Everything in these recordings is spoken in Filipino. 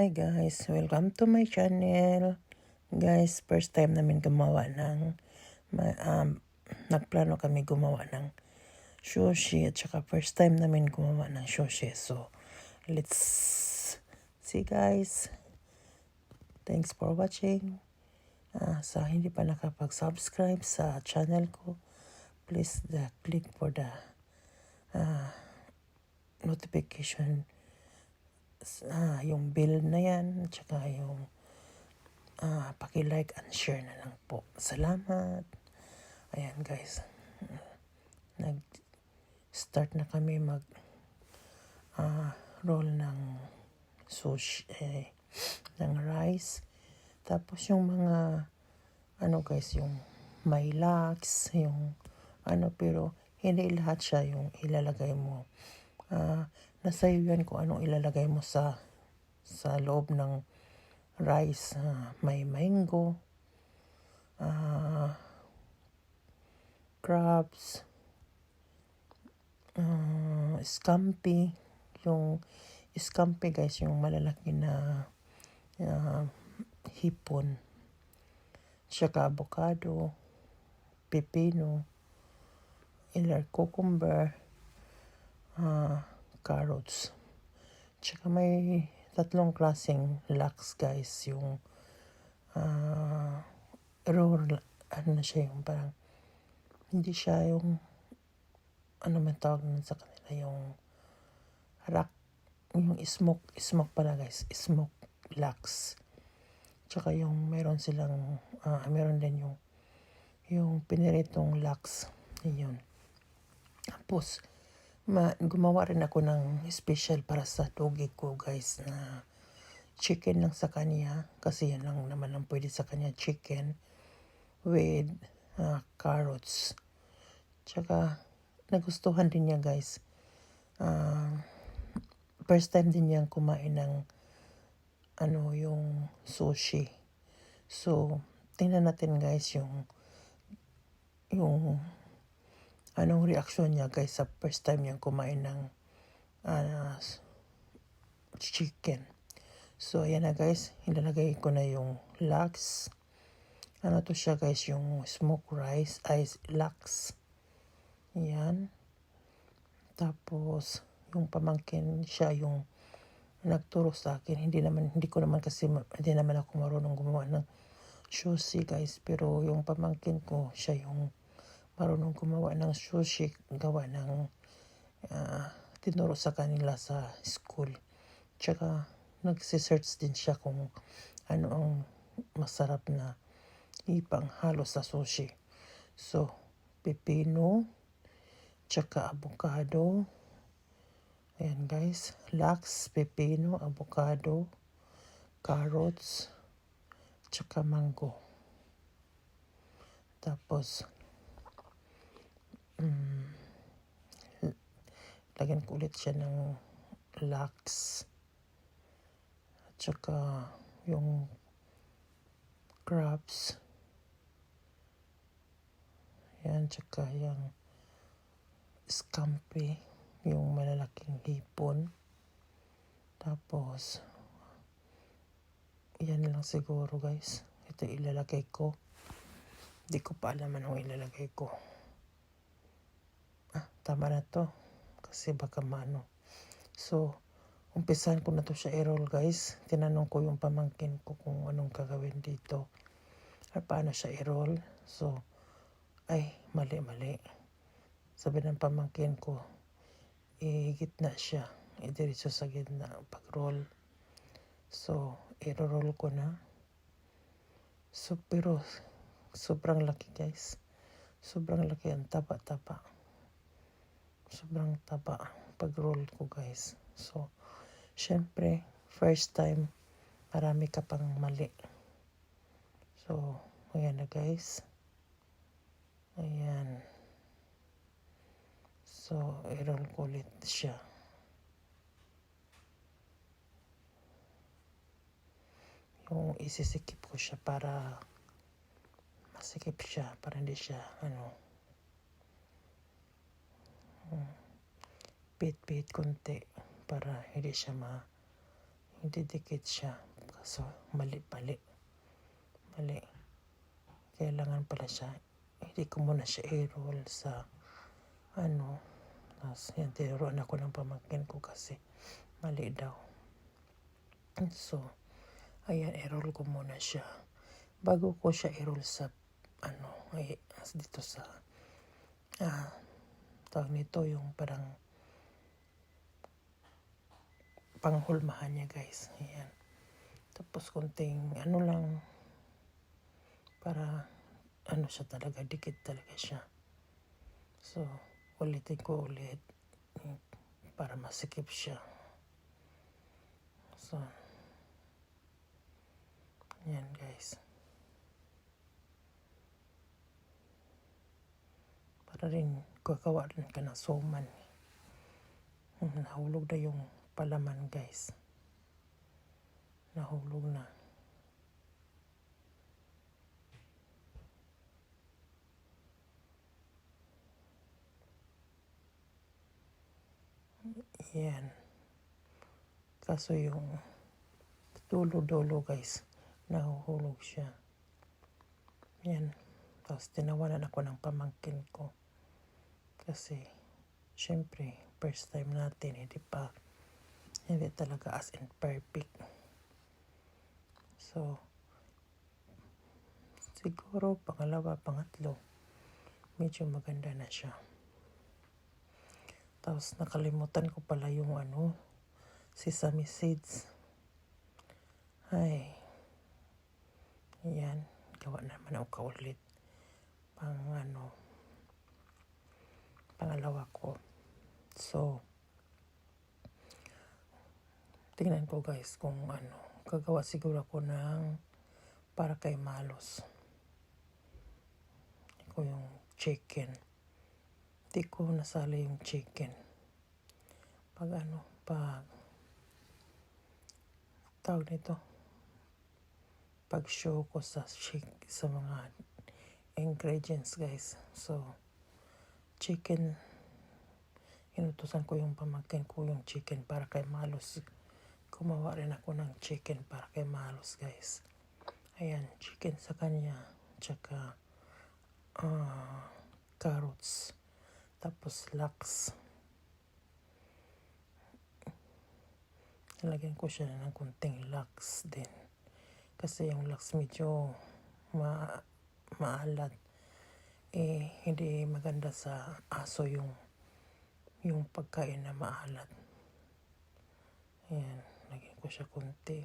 Hi guys, welcome to my channel. Guys, first time namin gumawa ng nagplano kami gumawa ng sushi at saka first time namin gumawa ng sushi. So, let's see guys. Thanks for watching. Sa hindi pa nakapag-subscribe sa channel ko, please click for the notification, yung bell na yan, tsaka yung paki-like and share na lang po. Salamat. Ayan guys, nag-start na kami roll ng sushi, ng rice. Tapos yung mga guys, yung may lax, yung pero hindi lahat siya yung ilalagay mo. Nasa iyo yan kung anong ilalagay mo sa loob ng rice. May mango, crabs, scampi. Yung scampi guys, yung malalaki na hipon. Tsaka avocado, pepino, cucumber, carrots. Tsaka may tatlong klaseng lax guys. Yung raw, na siya, yung parang hindi siya yung man tawag nun sa kanila, yung rock, yung smoke pala guys, smoke lax. Tsaka yung meron silang meron din yung piniritong lax. Yun. Tapos gumawa rin ako ng special para sa doggy ko guys, na chicken lang sa kanya, kasi yan lang naman ang pwede sa kanya, chicken with carrots. Tsaka nagustuhan din niya guys. First time din niyang kumain ng yung sushi. So tingnan natin guys yung anong reaksyon niya guys sa first time niyang kumain ng chicken. So ayan na guys, ilalagay ko na yung lax. To siya guys, yung smoked rice, lax. Ayan. Tapos yung pamangkin siya yung nagturo sa akin. Hindi naman ako marunong gumawa ng sushi guys, pero yung pamangkin ko, siya yung marunong gumawa ng sushi, gawa ng tinuro sa kanila sa school. Tsaka nagsisearch din siya kung ano ang masarap na ipanghalo sa sushi. So pepino, tsaka avocado. Ayan guys, lax, pepino, avocado, carrots, tsaka mango. Tapos lagyan ko ulit siya ng lax, tsaka yung crabs. Yan, tsaka yung scampi, yung malalaking hipon. Tapos yan lang siguro guys. Ito ilalagay ko. Hindi ko pa alam anong ilalagay ko. Tama na to, kasi baka So umpisahan ko na to siya i-roll guys. Tinanong ko yung pamangkin ko kung anong gagawin dito at paano siya i-roll. So mali. Sabi ng pamangkin ko, gitna siya, diretso sa gitna pag-roll. So i-roll ko na. So pero sobrang laki guys. Sobrang laki, ang taba. Sobrang taba pag-roll ko guys. So syempre first time, marami ka pang mali. So ayan na guys. Ayan. So i-roll ko ulit siya. Yung isisikip ko siya para masikip siya, para hindi siya pit konti, para hindi siya didikit siya. So, mali. Kailangan pala siya, hindi ko muna siya i-roll sa tapos yan, tinuruan ako ng pamangkin ko kasi mali daw. So, ayan, i-roll ko muna siya. Bago ko siya i-roll sa, dito sa, tawag nito yung parang panghulmahan niya guys. Ayan. Tapos konting lang, para siya talaga, dikit talaga siya. So, ulitin ko ulit para masikip siya. So, yan guys. Para rin gagawa rin ka ng suman. Nahulog na yung palaman guys. Nahulog na. Yan. Kaso yung dulo guys, nahuhulog siya. Yan. Tapos tinawanan ako ng pamangkin ko. Kasi, syempre, first time natin, hindi talaga as in perfect. So, siguro pangalawa, pangatlo, medyo maganda na siya. Tapos nakalimutan ko pala yung sesame seeds. Ay, yan, gawa naman ako kaulit. Pangalawa ko. So, tingnan ko guys kung gagawa siguro ako ng para kay Malos. Ko yung chicken. Hindi ko nasali yung chicken. Pag tawag nito, pag show ko sa mga ingredients guys. So, chicken, inutusan ko yung pamangkin ko yung chicken para kay Malos. Gumawa rin ako ng chicken para kay Malos guys. Ayan, chicken sa kanya, tsaka carrots, tapos lax. Nalagyan ko siya ng kunting lax din. Kasi yung lax medyo maalat. Hindi maganda sa aso yung pagkain na maalat. Ayan, lagyan ko siya kunti.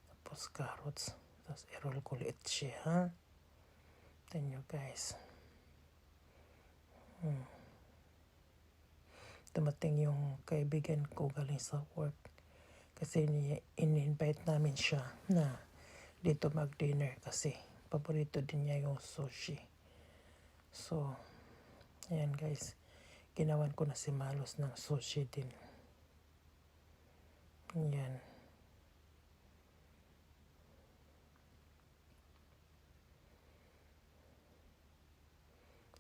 Tapos carrots. Tapos i-roll ko ulit siya. Tignan nyo guys. Dumating yung kaibigan ko galing sa work. Kasi in-invite namin siya na dito mag-dinner kasi paborito din niya yung sushi. So, ayan guys. Ginawan ko na si Malos ng sushi din. Ayan.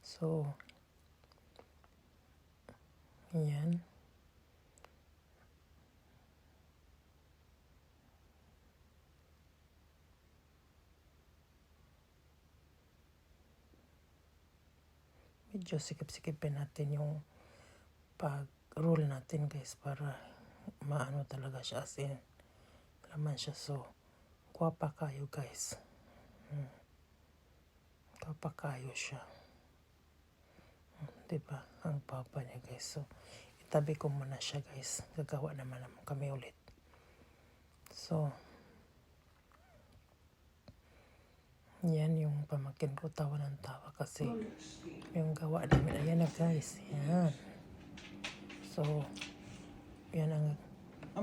So, ayan. Medyo sikip-sikipin natin yung pag-roll natin guys para maano talaga siya as in laman siya. So, guwapa kayo guys. Guwapa kayo siya. Diba? Ang papa niya guys. So, itabi ko muna siya guys. Gagawa naman kami ulit. So, yan yung pamangkin ko tawa ng tawa kasi yung gawa namin. Ayan na guys. Yan. So, yan ang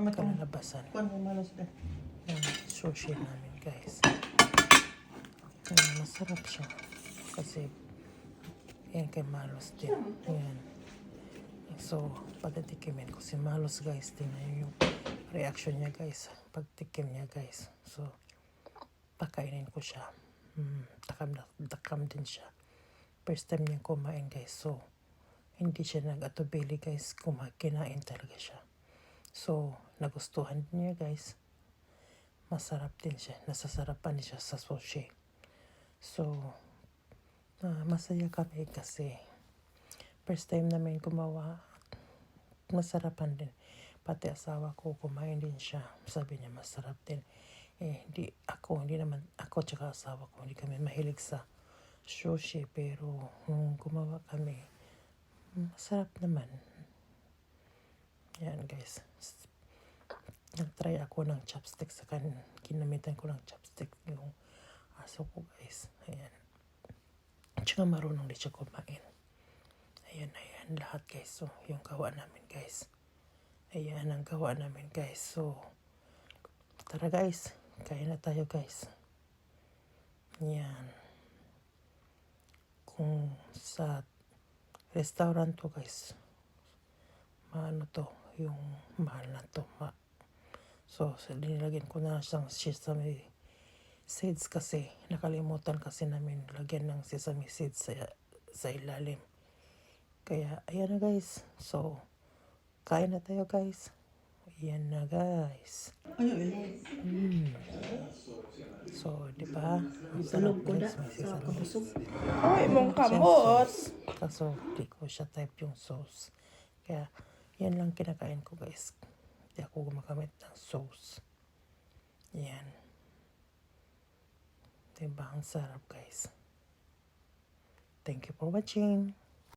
kalalabasan. Yung sushi namin guys. Masarap siya. Kasi, yan kay Malos din. Yan. So, pagkatikimin ko si Malos guys, tingnan yung reaction niya guys. Pagtikim niya guys. So, pakainin ko siya. Takam din siya. First time niyang kumain guys. So, hindi siya nag-atubili guys. Kinain talaga siya. So, nagustuhan niya guys. masarap din siya. Nasasarapan din siya sa sushi. So, masaya kami kasi first time namin gumawa. Masarapan din. Pati asawa ko, kumain din siya. Sabi niya, masarap din. Hindi naman, ako tsaka asawa ko, hindi kami mahilig sa sushi. Pero, nung gumawa kami, masarap naman. Yan, guys. Nag-try ako ng chopstick sa ginamitan ko ng chopstick yung aso ko, guys. Ayan. Tsaka marunong din siya kumain. Ayan, lahat, guys. So, yung gawa namin, guys. Ayan ang gawa namin, guys. So, tara, guys. Kain na tayo, guys. Yan. Kung sa restaurant to, guys, maano to, yung mahal na to. So, dinilagyan ko na siyang sesame seeds kasi nakalimutan kasi namin lagyan ng sesame seeds sa ilalim. Kaya, ayan na, guys. So, kain na tayo, guys. Ayan na, guys. So, di ba? Ang sarap, guys. May sesame seeds. Ay, mong Siyang kamot. sauce. Kaso, di ko siya type yung sauce. Kaya, yan lang kinakain ko, guys. Hindi ako gumagamit ng sauce. Yan. Diba? Ang sarap, guys. Thank you for watching.